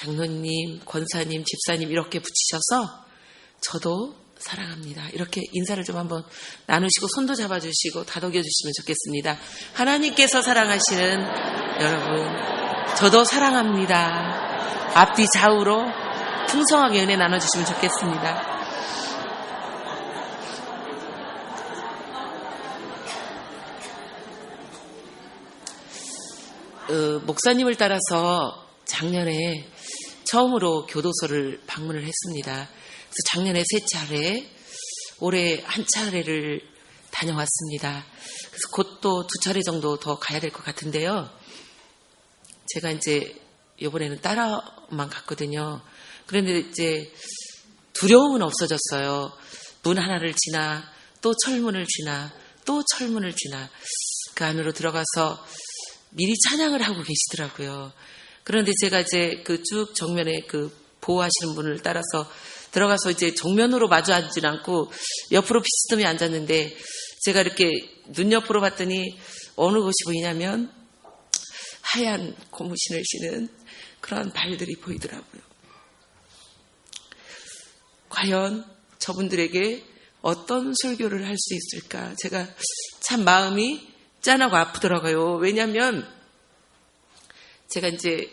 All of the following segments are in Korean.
장로님, 권사님, 집사님 이렇게 붙이셔서 저도 사랑합니다. 이렇게 인사를 좀 한번 나누시고 손도 잡아주시고 다독여 주시면 좋겠습니다. 하나님께서 사랑하시는 여러분, 저도 사랑합니다. 앞뒤 좌우로 풍성하게 은혜 나눠주시면 좋겠습니다. 목사님을 따라서 작년에 처음으로 교도소를 방문을 했습니다. 그래서 작년에 3차례, 올해 1차례를 다녀왔습니다. 그래서 곧 또 2차례 정도 더 가야 될 것 같은데요. 제가 이제 이번에는 따라만 갔거든요. 그런데 이제 두려움은 없어졌어요. 문 하나를 지나 또 철문을 지나 또 철문을 지나 그 안으로 들어가서 미리 찬양을 하고 계시더라고요. 그런데 제가 이제 그 쭉 정면에 그 보호하시는 분을 따라서 들어가서 이제 정면으로 마주 앉진 않고 옆으로 비스듬히 앉았는데 제가 이렇게 눈 옆으로 봤더니 어느 곳이 보이냐면 하얀 고무신을 신은 그런 발들이 보이더라고요. 과연 저분들에게 어떤 설교를 할 수 있을까? 제가 참 마음이 짠하고 아프더라고요. 왜냐하면 제가 이제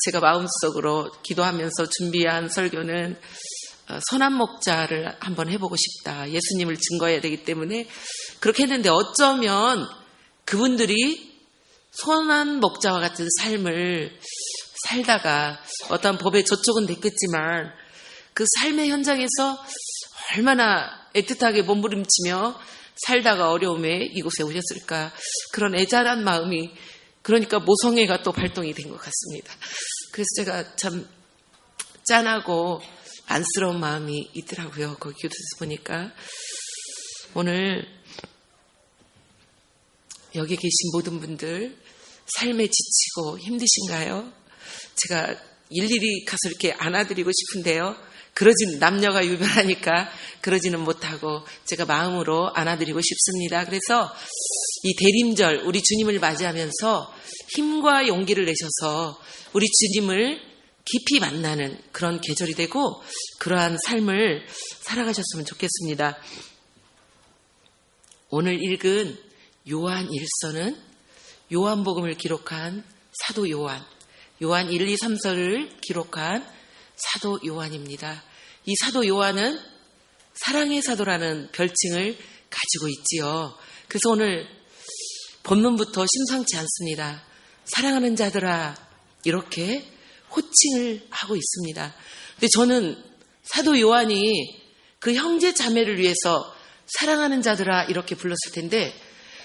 제가 마음속으로 기도하면서 준비한 설교는 선한 목자를 한번 해보고 싶다. 예수님을 증거해야 되기 때문에 그렇게 했는데 어쩌면 그분들이 선한 목자와 같은 삶을 살다가 어떤 법에 저촉은 됐겠지만 그 삶의 현장에서 얼마나 애틋하게 몸부림치며 살다가 어려움에 이곳에 오셨을까. 그런 애절한 마음이 그러니까 모성애가 또 발동이 된 것 같습니다. 그래서 제가 참 짠하고 안쓰러운 마음이 있더라고요. 거기 교도소에서 보니까. 오늘 여기 계신 모든 분들 삶에 지치고 힘드신가요? 제가 일일이 가서 이렇게 안아드리고 싶은데요. 남녀가 유별하니까 그러지는 못하고 제가 마음으로 안아드리고 싶습니다. 그래서 이 대림절 우리 주님을 맞이하면서 힘과 용기를 내셔서 우리 주님을 깊이 만나는 그런 계절이 되고 그러한 삶을 살아가셨으면 좋겠습니다. 오늘 읽은 요한 1서는 요한복음을 기록한 사도 요한 1, 2, 3서를 기록한 사도 요한입니다. 이 사도 요한은 사랑의 사도라는 별칭을 가지고 있지요. 그래서 오늘 본문부터 심상치 않습니다. 사랑하는 자들아 이렇게 호칭을 하고 있습니다. 근데 저는 사도 요한이 그 형제 자매를 위해서 사랑하는 자들아 이렇게 불렀을 텐데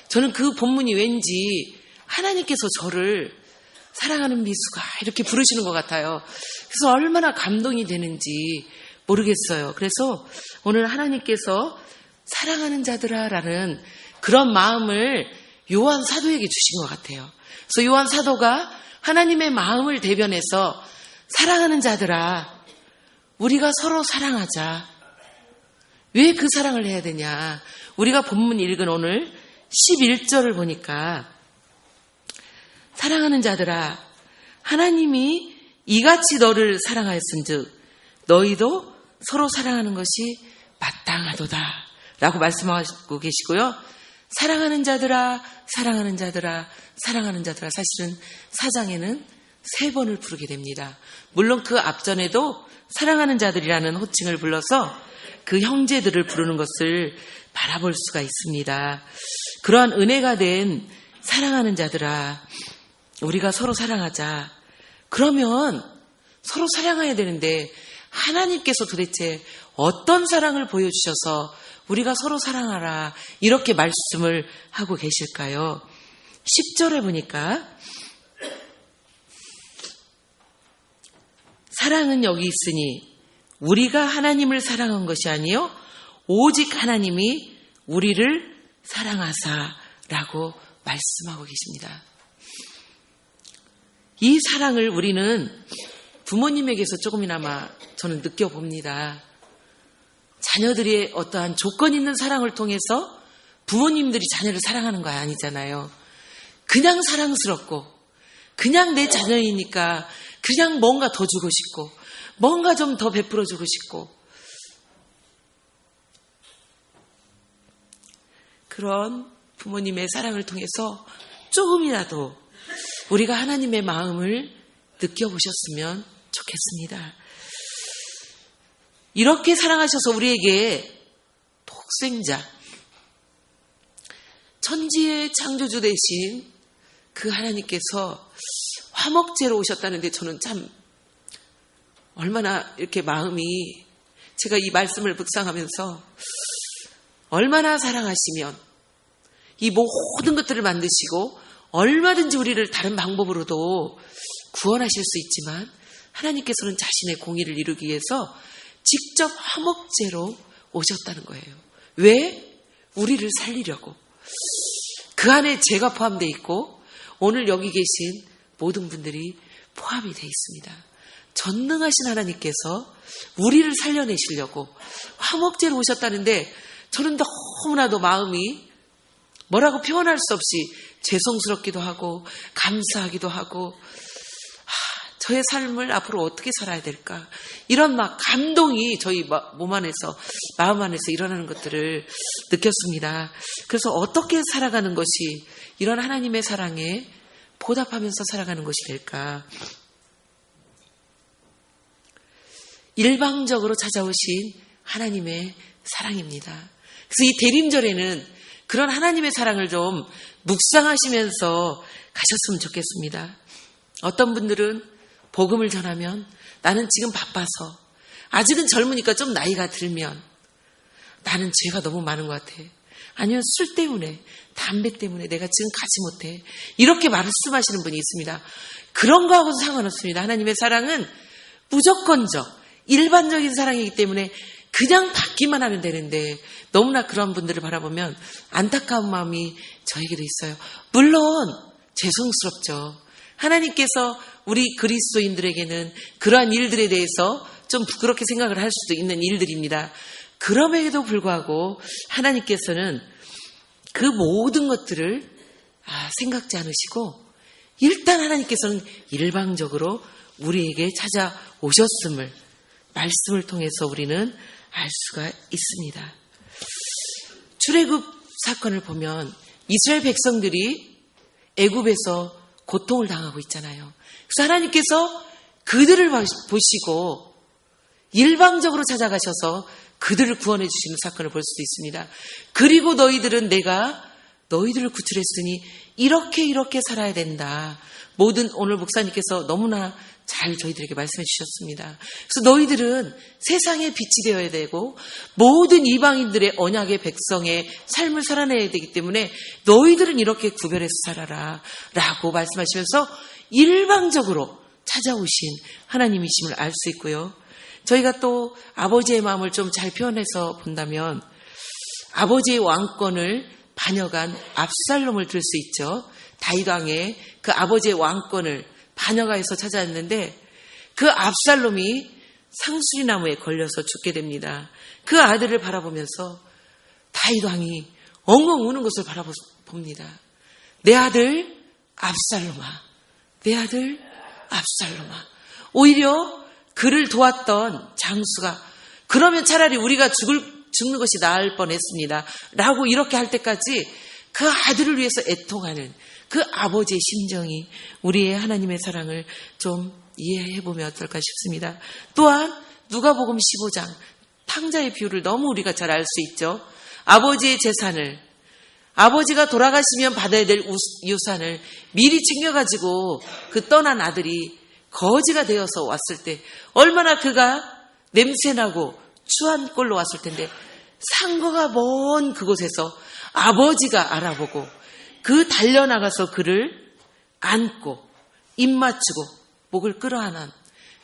저는 그 본문이 왠지 하나님께서 저를 사랑하는 미수가 이렇게 부르시는 것 같아요. 그래서 얼마나 감동이 되는지 모르겠어요. 그래서 오늘 하나님께서 사랑하는 자들아 라는 그런 마음을 요한 사도에게 주신 것 같아요. 그래서 요한 사도가 하나님의 마음을 대변해서 사랑하는 자들아 우리가 서로 사랑하자. 왜 그 사랑을 해야 되냐. 우리가 본문 읽은 오늘 11절을 보니까 사랑하는 자들아 하나님이 이같이 너를 사랑하였은즉 너희도 서로 사랑하는 것이 마땅하도다 라고 말씀하고 계시고요. 사랑하는 자들아 사랑하는 자들아 사랑하는 자들아 사실은 4장에는 3번을 부르게 됩니다. 물론 그 앞전에도 사랑하는 자들이라는 호칭을 불러서 그 형제들을 부르는 것을 바라볼 수가 있습니다. 그러한 은혜가 된 사랑하는 자들아 우리가 서로 사랑하자. 그러면 서로 사랑해야 되는데 하나님께서 도대체 어떤 사랑을 보여주셔서 우리가 서로 사랑하라 이렇게 말씀을 하고 계실까요? 10절에 보니까 사랑은 여기 있으니 우리가 하나님을 사랑한 것이 아니요 오직 하나님이 우리를 사랑하사라고 말씀하고 계십니다. 이 사랑을 우리는 부모님에게서 조금이나마 저는 느껴봅니다. 자녀들의 어떠한 조건 있는 사랑을 통해서 부모님들이 자녀를 사랑하는 거 아니잖아요. 그냥 사랑스럽고 그냥 내 자녀이니까 그냥 뭔가 더 주고 싶고 뭔가 좀 더 베풀어 주고 싶고 그런 부모님의 사랑을 통해서 조금이라도 우리가 하나님의 마음을 느껴보셨으면 좋겠습니다. 이렇게 사랑하셔서 우리에게 독생자, 천지의 창조주 되신 그 하나님께서 화목제로 오셨다는데 저는 참 얼마나 이렇게 마음이 제가 이 말씀을 묵상하면서 얼마나 사랑하시면 이 모든 것들을 만드시고 얼마든지 우리를 다른 방법으로도 구원하실 수 있지만 하나님께서는 자신의 공의를 이루기 위해서 직접 화목제로 오셨다는 거예요. 왜? 우리를 살리려고. 그 안에 제가 포함되어 있고 오늘 여기 계신 모든 분들이 포함이 되어 있습니다. 전능하신 하나님께서 우리를 살려내시려고 화목제로 오셨다는데 저는 너무나도 마음이 뭐라고 표현할 수 없이 죄송스럽기도 하고 감사하기도 하고 저의 삶을 앞으로 어떻게 살아야 될까 이런 막 감동이 저희 몸 안에서 마음 안에서 일어나는 것들을 느꼈습니다. 그래서 어떻게 살아가는 것이 이런 하나님의 사랑에 보답하면서 살아가는 것이 될까? 일방적으로 찾아오신 하나님의 사랑입니다. 그래서 이 대림절에는 그런 하나님의 사랑을 좀 묵상하시면서 가셨으면 좋겠습니다. 어떤 분들은 복음을 전하면 나는 지금 바빠서 아직은 젊으니까 좀 나이가 들면 나는 죄가 너무 많은 것 같아. 아니면 술 때문에 담배 때문에 내가 지금 가지 못해. 이렇게 말씀하시는 분이 있습니다. 그런 거하고는 상관없습니다. 하나님의 사랑은 무조건적 일반적인 사랑이기 때문에 그냥 받기만 하면 되는데 너무나 그런 분들을 바라보면 안타까운 마음이 저에게도 있어요. 물론 죄송스럽죠. 하나님께서 우리 그리스도인들에게는 그러한 일들에 대해서 좀 부끄럽게 생각을 할 수도 있는 일들입니다. 그럼에도 불구하고 하나님께서는 그 모든 것들을 생각지 않으시고 일단 하나님께서는 일방적으로 우리에게 찾아오셨음을 말씀을 통해서 우리는 알 수가 있습니다. 출애굽 사건을 보면 이스라엘 백성들이 애굽에서 고통을 당하고 있잖아요. 그래서 하나님께서 그들을 보시고 일방적으로 찾아가셔서 그들을 구원해 주시는 사건을 볼 수도 있습니다. 그리고 너희들은 내가 너희들을 구출했으니 이렇게 살아야 된다. 모든 오늘 목사님께서 너무나 잘 저희들에게 말씀해 주셨습니다. 그래서 너희들은 세상의 빛이 되어야 되고 모든 이방인들의 언약의 백성의 삶을 살아내야 되기 때문에 너희들은 이렇게 구별해서 살아라 라고 말씀하시면서 일방적으로 찾아오신 하나님이심을 알 수 있고요. 저희가 또 아버지의 마음을 좀 잘 표현해서 본다면 아버지의 왕권을 반역한 압살롬을 들 수 있죠. 다윗 왕의 그 아버지의 왕권을 반역하여서 찾아왔는데 그 압살롬이 상수리나무에 걸려서 죽게 됩니다. 그 아들을 바라보면서 다윗 왕이 엉엉 우는 것을 바라봅니다. 내 아들 압살롬아, 내 아들 압살롬아. 오히려 그를 도왔던 장수가 그러면 차라리 우리가 죽는 것이 나을 뻔했습니다 라고 이렇게 할 때까지 그 아들을 위해서 애통하는 그 아버지의 심정이 우리의 하나님의 사랑을 좀 이해해보면 어떨까 싶습니다. 또한 누가복음 15장 탕자의 비유를 너무 우리가 잘 알 수 있죠. 아버지의 재산을 아버지가 돌아가시면 받아야 될 유산을 미리 챙겨가지고 그 떠난 아들이 거지가 되어서 왔을 때 얼마나 그가 냄새나고 추한 꼴로 왔을 텐데 상거가 먼 그곳에서 아버지가 알아보고 그 달려나가서 그를 안고 입 맞추고 목을 끌어안은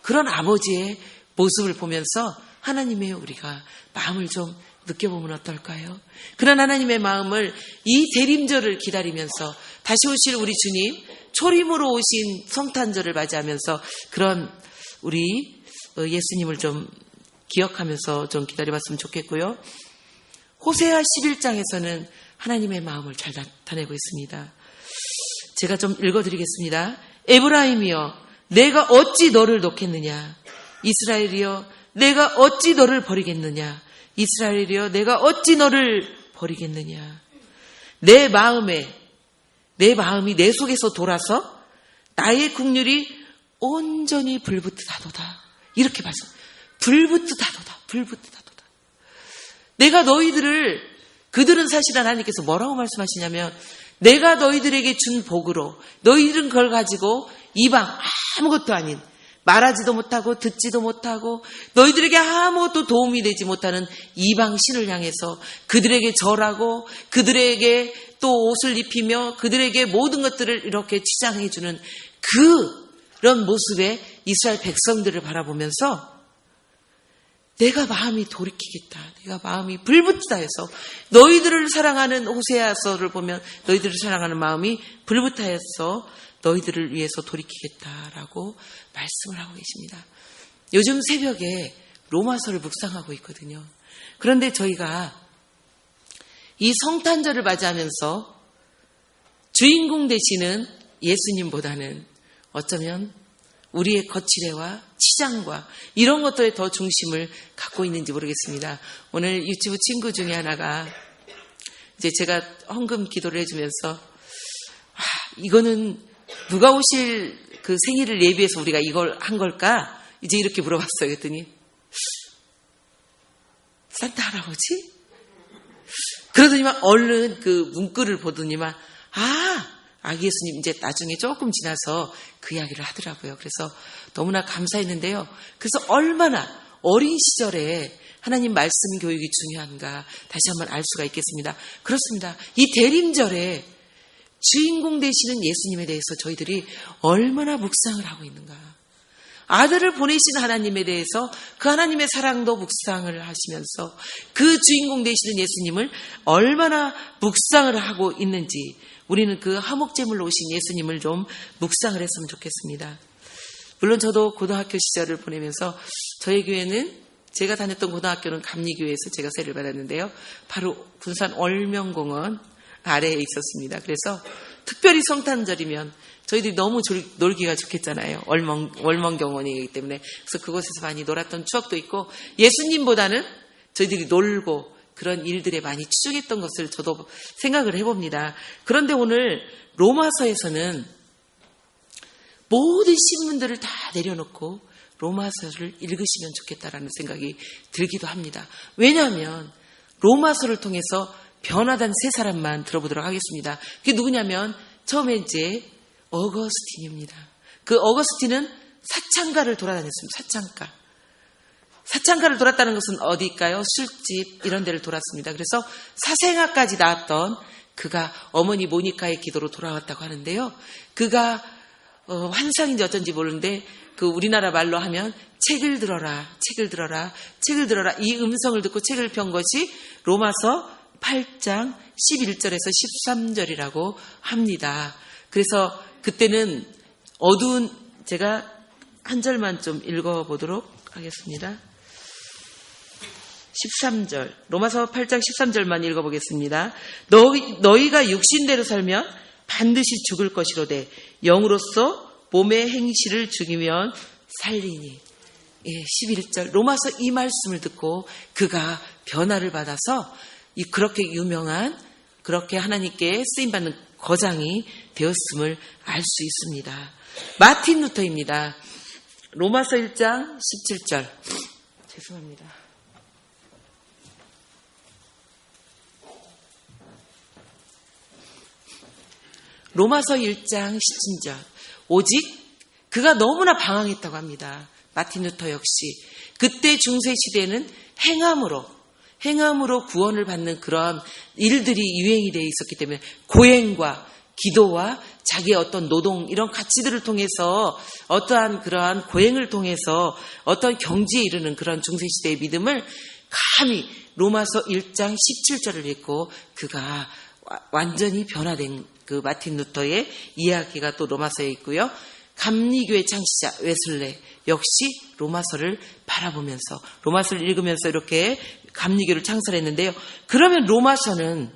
그런 아버지의 모습을 보면서 하나님의 우리가 마음을 좀 느껴보면 어떨까요? 그런 하나님의 마음을 이 대림절을 기다리면서 다시 오실 우리 주님 초림으로 오신 성탄절을 맞이하면서 그런 우리 예수님을 좀 기억하면서 좀 기다려봤으면 좋겠고요. 호세아 11장에서는 하나님의 마음을 잘 나타내고 있습니다. 제가 좀 읽어드리겠습니다. 에브라임이여 내가 어찌 너를 놓겠느냐. 이스라엘이여 내가 어찌 너를 버리겠느냐. 이스라엘이여 내가 어찌 너를 버리겠느냐. 내 마음이 내 속에서 돌아서 나의 국률이 온전히 불붙으다도다. 이렇게 말씀. 불붙으다도다. 내가 너희들을, 그들은 사실 하나님께서 뭐라고 말씀하시냐면 내가 너희들에게 준 복으로 너희들은 그걸 가지고 이방 아무것도 아닌, 말하지도 못하고 듣지도 못하고 너희들에게 아무것도 도움이 되지 못하는 이방 신을 향해서 그들에게 절하고 그들에게 또 옷을 입히며 그들에게 모든 것들을 이렇게 치장해주는 그런 모습의 이스라엘 백성들을 바라보면서 내가 마음이 돌이키겠다. 내가 마음이 불붙다 해서 너희들을 사랑하는 호세아서를 보면 너희들을 사랑하는 마음이 불붙다 해서 너희들을 위해서 돌이키겠다라고 말씀을 하고 계십니다. 요즘 새벽에 로마서를 묵상하고 있거든요. 그런데 저희가 이 성탄절을 맞이하면서 주인공 되시는 예수님보다는 어쩌면 우리의 거칠애와 치장과 이런 것들에 더 중심을 갖고 있는지 모르겠습니다. 오늘 유튜브 친구 중에 하나가 이제 제가 헌금 기도를 해주면서 이거는 누가 오실 그 생일을 예비해서 우리가 이걸 한 걸까? 이제 이렇게 물어봤어요. 그랬더니 산타 할아버지? 그러더니만 얼른 그 문구를 보더니만 아기 예수님 이제 나중에 조금 지나서 그 이야기를 하더라고요. 그래서 너무나 감사했는데요. 그래서 얼마나 어린 시절에 하나님 말씀 교육이 중요한가 다시 한번 알 수가 있겠습니다. 그렇습니다. 이 대림절에 주인공 되시는 예수님에 대해서 저희들이 얼마나 묵상을 하고 있는가. 아들을 보내신 하나님에 대해서 그 하나님의 사랑도 묵상을 하시면서 그 주인공 되시는 예수님을 얼마나 묵상을 하고 있는지 우리는 그 화목제물로 오신 예수님을 좀 묵상을 했으면 좋겠습니다. 물론 저도 고등학교 시절을 보내면서 저희 교회는 제가 다녔던 고등학교는 감리교회에서 제가 세를 받았는데요. 바로 군산 얼명공원 아래에 있었습니다. 그래서 특별히 성탄절이면 저희들이 너무 놀기가 좋겠잖아요. 월멍경원이기 때문에. 그래서 그곳에서 많이 놀았던 추억도 있고 예수님보다는 저희들이 놀고 그런 일들에 많이 치중했던 것을 저도 생각을 해봅니다. 그런데 오늘 로마서에서는 모든 신문들을 다 내려놓고 로마서를 읽으시면 좋겠다라는 생각이 들기도 합니다. 왜냐하면 로마서를 통해서 변화된 세 사람만 들어보도록 하겠습니다. 그게 누구냐면 처음에 이제 어거스틴입니다. 그 어거스틴은 사창가를 돌아다녔습니다. 사창가를 돌았다는 것은 어디일까요? 술집 이런 데를 돌았습니다. 그래서 사생아까지 나왔던 그가 어머니 모니카의 기도로 돌아왔다고 하는데요. 그가 환상인지 어쩐지 모르는데 그 우리나라 말로 하면 책을 들어라 이 음성을 듣고 책을 편 것이 로마서 8장 11절에서 13절이라고 합니다. 그래서 그때는 어두운, 제가 한 절만 좀 읽어보도록 하겠습니다. 13절, 로마서 8장 13절만 읽어보겠습니다. 너희가 육신대로 살면 반드시 죽을 것이로되 영으로서 몸의 행실을 죽이면 살리니. 11절 로마서 이 말씀을 듣고 그가 변화를 받아서 그렇게 유명한, 그렇게 하나님께 쓰임받는 거장이 되었음을 알 수 있습니다. 마틴 루터입니다. 로마서 1장 17절. 죄송합니다. 로마서 1장 17절. 오직 그가 너무나 방황했다고 합니다. 마틴 루터 역시. 그때 중세시대에는 행함으로 구원을 받는 그런 일들이 유행이 되어 있었기 때문에 고행과 기도와 자기의 어떤 노동 이런 가치들을 통해서 어떠한 그러한 고행을 통해서 어떤 경지에 이르는 그런 중세시대의 믿음을 감히 로마서 1장 17절을 읽고 그가 완전히 변화된 그 마틴 루터의 이야기가 또 로마서에 있고요. 감리교의 창시자 웨슬레 역시 로마서를 바라보면서 로마서를 읽으면서 이렇게 감리교를 창설했는데요. 그러면 로마서는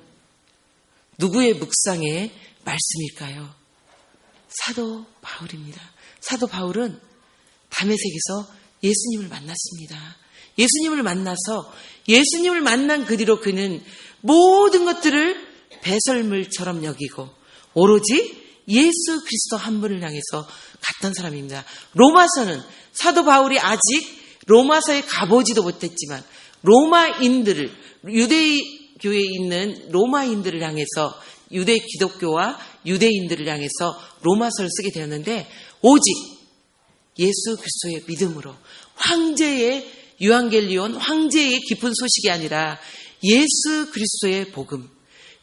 누구의 묵상의 말씀일까요? 사도 바울입니다. 사도 바울은 다메섹에서 예수님을 만났습니다. 예수님을 만나서 예수님을 만난 그 뒤로 그는 모든 것들을 배설물처럼 여기고 오로지 예수 그리스도 한 분을 향해서 갔던 사람입니다. 로마서는 사도 바울이 아직 로마서에 가보지도 못했지만 로마인들을, 유대교에 있는 로마인들을 향해서, 유대 기독교와 유대인들을 향해서 로마서를 쓰게 되었는데 오직 예수 그리스도의 믿음으로, 황제의 유앙겔리온, 황제의 깊은 소식이 아니라 예수 그리스도의 복음,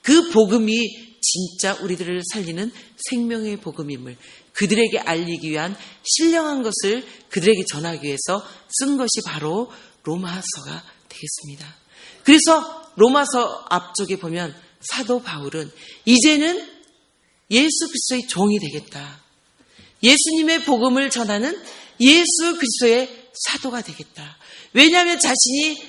그 복음이 진짜 우리들을 살리는 생명의 복음임을 그들에게 알리기 위한 신령한 것을 그들에게 전하기 위해서 쓴 것이 바로 로마서가 되겠습니다. 그래서 로마서 앞쪽에 보면 사도 바울은 이제는 예수 그리스도의 종이 되겠다. 예수님의 복음을 전하는 예수 그리스도의 사도가 되겠다. 왜냐하면 자신이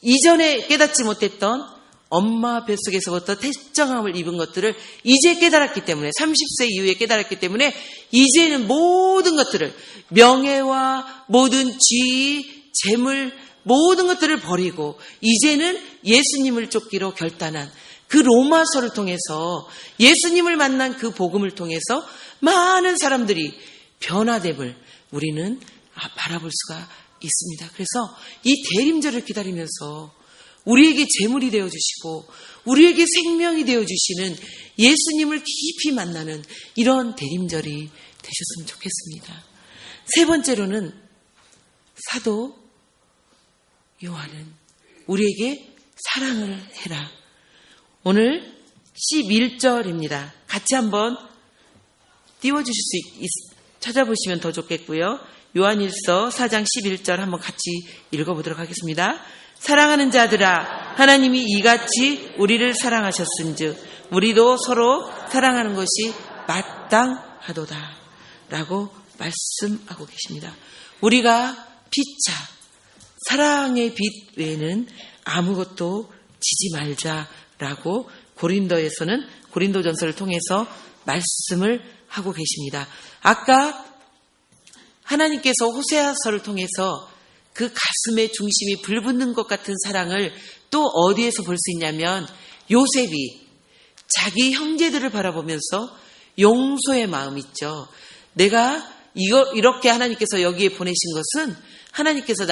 이전에 깨닫지 못했던 엄마 뱃속에서부터 태정함을 입은 것들을 이제 깨달았기 때문에, 30세 이후에 깨달았기 때문에 이제는 모든 것들을, 명예와 모든 지위, 재물, 모든 것들을 버리고 이제는 예수님을 쫓기로 결단한 그 로마서를 통해서, 예수님을 만난 그 복음을 통해서 많은 사람들이 변화됨을 우리는 바라볼 수가 있습니다. 그래서 이 대림절을 기다리면서 우리에게 재물이 되어주시고 우리에게 생명이 되어주시는 예수님을 깊이 만나는 이런 대림절이 되셨으면 좋겠습니다. 세 번째로는 사도 요한은 우리에게 사랑을 해라. 오늘 11절입니다. 같이 한번 띄워주실 수 찾아보시면 더 좋겠고요. 요한일서 4장 11절 한번 같이 읽어보도록 하겠습니다. 사랑하는 자들아, 하나님이 이같이 우리를 사랑하셨은즉 우리도 서로 사랑하는 것이 마땅하도다 라고 말씀하고 계십니다. 우리가 피차, 사랑의 빛 외에는 아무것도 지지 말자라고 고린도에서는 고린도전서를 통해서 말씀을 하고 계십니다. 아까 하나님께서 호세아서를 통해서 그 가슴의 중심이 불붙는 것 같은 사랑을 또 어디에서 볼 수 있냐면, 요셉이 자기 형제들을 바라보면서 용서의 마음 있죠. 내가 이렇게 하나님께서 여기에 보내신 것은 하나님께서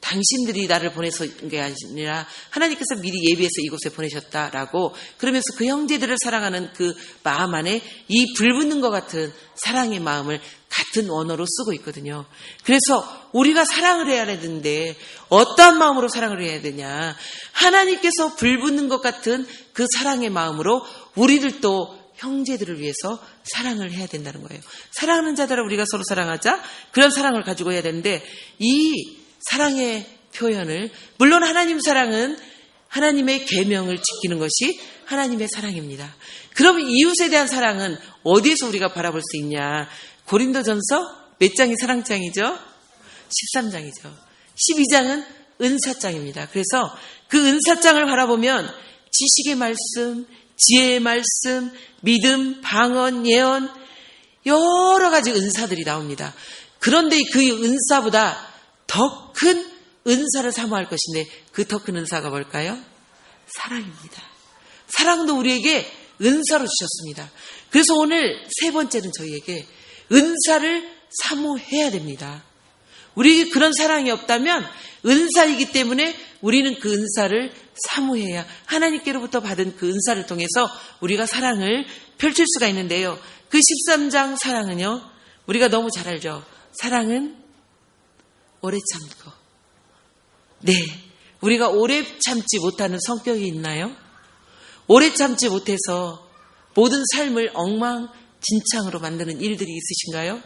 당신들이 나를 보내서 게 아니라 하나님께서 미리 예비해서 이곳에 보내셨다라고, 그러면서 그 형제들을 사랑하는 그 마음 안에 이 불붙는 것 같은 사랑의 마음을 같은 원어로 쓰고 있거든요. 그래서 우리가 사랑을 해야 되는데 어떠한 마음으로 사랑을 해야 되냐? 하나님께서 불붙는 것 같은 그 사랑의 마음으로 우리들도 형제들을 위해서 사랑을 해야 된다는 거예요. 사랑하는 자들아 우리가 서로 사랑하자. 그런 사랑을 가지고 해야 되는데, 이 사랑의 표현을, 물론 하나님 사랑은 하나님의 계명을 지키는 것이 하나님의 사랑입니다. 그럼 이웃에 대한 사랑은 어디에서 우리가 바라볼 수 있냐? 고린도전서 몇 장이 사랑장이죠? 13장이죠. 12장은 은사장입니다. 그래서 그 은사장을 바라보면 지식의 말씀, 지혜의 말씀, 믿음, 방언, 예언, 여러 가지 은사들이 나옵니다. 그런데 그 은사보다 더 큰 은사를 사모할 것인데, 그 더 큰 은사가 뭘까요? 사랑입니다. 사랑도 우리에게 은사로 주셨습니다. 그래서 오늘 세 번째는 저희에게 은사를 사모해야 됩니다. 우리에게 그런 사랑이 없다면 은사이기 때문에 우리는 그 은사를 사모해야, 하나님께로부터 받은 그 은사를 통해서 우리가 사랑을 펼칠 수가 있는데요. 그 13장 사랑은요, 우리가 너무 잘 알죠. 사랑은 오래 참고. 네, 우리가 오래 참지 못하는 성격이 있나요? 오래 참지 못해서 모든 삶을 엉망진창으로 만드는 일들이 있으신가요?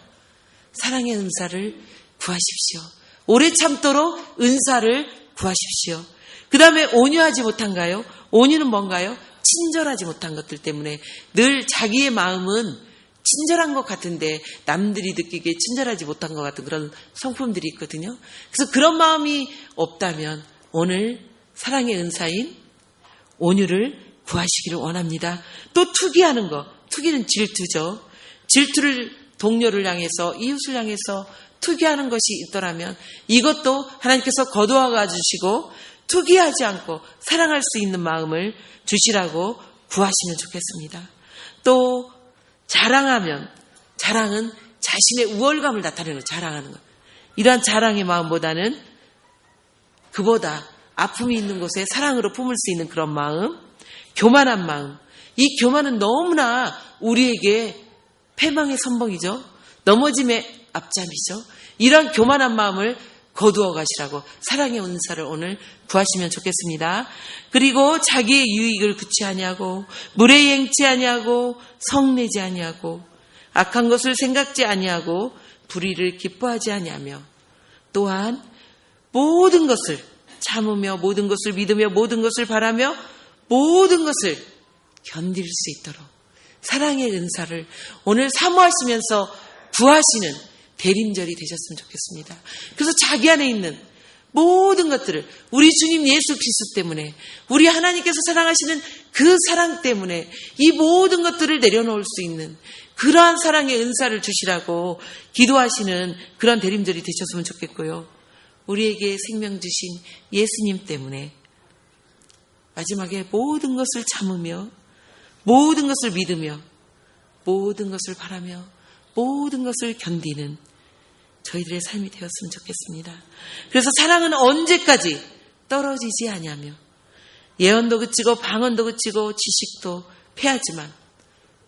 사랑의 은사를 구하십시오. 오래 참도록 은사를 구하십시오. 그 다음에 온유하지 못한가요? 온유는 뭔가요? 친절하지 못한 것들 때문에 늘 자기의 마음은 친절한 것 같은데 남들이 느끼기에 친절하지 못한 것 같은 그런 성품들이 있거든요. 그래서 그런 마음이 없다면 오늘 사랑의 은사인 온유를 구하시기를 원합니다. 또 투기하는 거, 투기는 질투죠. 질투를 동료를 향해서, 이웃을 향해서 투기하는 것이 있더라면 이것도 하나님께서 거두어가 주시고 투기하지 않고 사랑할 수 있는 마음을 주시라고 구하시면 좋겠습니다. 또 자랑은 자신의 우월감을 나타내는 것, 자랑하는 것. 이러한 자랑의 마음보다는 그보다 아픔이 있는 곳에 사랑으로 품을 수 있는 그런 마음, 교만한 마음. 이 교만은 너무나 우리에게 패망의 선봉이죠. 넘어짐의 앞잡이죠. 이런 교만한 마음을 거두어 가시라고 사랑의 은사를 오늘 구하시면 좋겠습니다. 그리고 자기의 유익을 구치 아니하고 물에 행치 아니하고 성내지 아니하고 악한 것을 생각지 아니하고 불의를 기뻐하지 아니하며 또한 모든 것을 참으며 모든 것을 믿으며 모든 것을 바라며 모든 것을 견딜 수 있도록 사랑의 은사를 오늘 사모하시면서 구하시는 대림절이 되셨으면 좋겠습니다. 그래서 자기 안에 있는 모든 것들을 우리 주님 예수 그리스도 때문에 우리 하나님께서 사랑하시는 그 사랑 때문에 이 모든 것들을 내려놓을 수 있는 그러한 사랑의 은사를 주시라고 기도하시는 그런 대림절이 되셨으면 좋겠고요. 우리에게 생명 주신 예수님 때문에 마지막에 모든 것을 참으며 모든 것을 믿으며 모든 것을 바라며 모든 것을 견디는 저희들의 삶이 되었으면 좋겠습니다. 그래서 사랑은 언제까지 떨어지지 아니하며 예언도 그치고 방언도 그치고 지식도 패하지만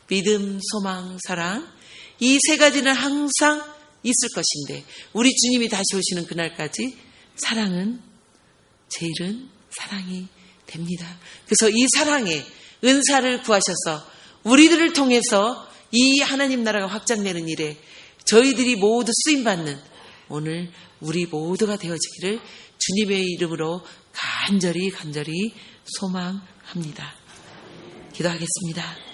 믿음, 소망, 사랑 이 세 가지는 항상 있을 것인데 우리 주님이 다시 오시는 그날까지 사랑은 제일은 사랑이 됩니다. 그래서 이 사랑의 은사를 구하셔서 우리들을 통해서 이 하나님 나라가 확장되는 일에 저희들이 모두 쓰임받는 오늘 우리 모두가 되어지기를 주님의 이름으로 간절히 소망합니다. 기도하겠습니다.